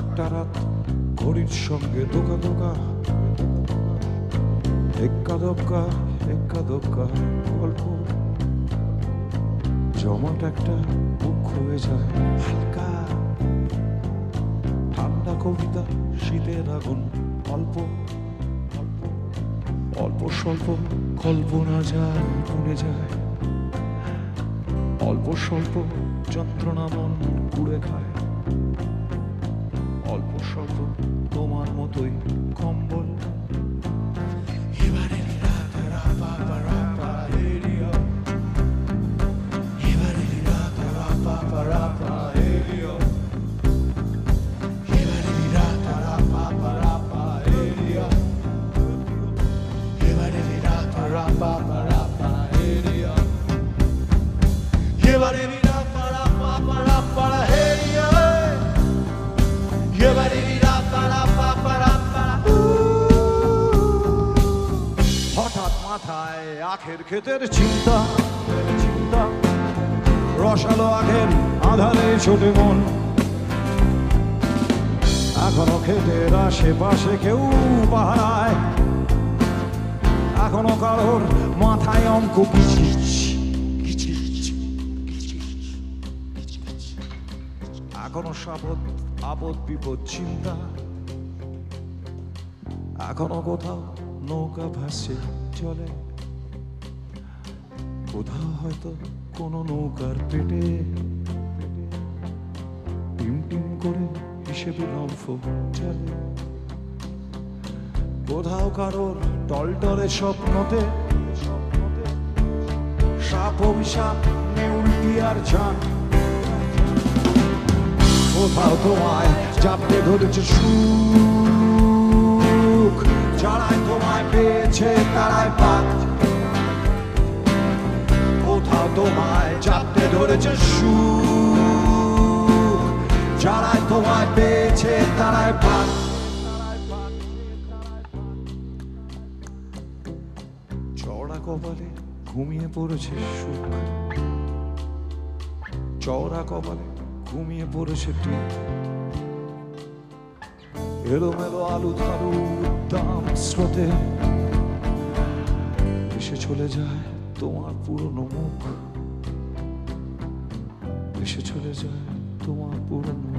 একটা রাত ঘড়ির সঙ্গে দোকা দোকা, এক্কা দোক্কা গল্প জমাট একটা বুক হয়ে যায় হালকা। ঠান্ডা কবিতা, শীতের আগুন, অল্প অল্প অল্প স্বল্প কল্পনা যায় মনে যায়, অল্প স্বল্প যন্ত্রণা মন কুড়ে খায়, অল্প স্বল্প তোমার মতোই কম্বল। হঠাৎ মাথায় আখের ক্ষেতের চিন্তা, রসালো আখের আধারে ছোটে মন। এখনো ক্ষেতের আশেপাশে কেউ পাহারায়, এখনো কারোর মাথায় অঙ্ক কিচিচ। এখনো আপদ বিপদ চিন্তা, এখনো কোথাও নৌকা ভাসছে চলে, কোথাও হয়তো কোনো নৌকার পেটে টিম টিম করে হিসেবে লম্ফ চলে, কোথাও কারোর টলটলে স্বপ্নতে সাপ অভিশাপ নেউলটি আর জান, কোথাও তোমায় চাপতে ধরেছে সুখ, যারাই তোমায় পেয়েছে তারাই পাক, কোথাও তোমায় চাপতে ধরেছে সুখ, যারাই তোমায় পেয়েছে তারাই পাক। চওড়া কপালে ঘুমিয়ে পড়েছে সুখ, চওড়া কপালে ঘুমিয়ে পড়েছে ঠিক, এলোমেলো আলু থালু উদ্দাম স্রোতে এসে চলে যায় তোমার পুরনো মুখ, এসে চলে যায় তোমার পুরনো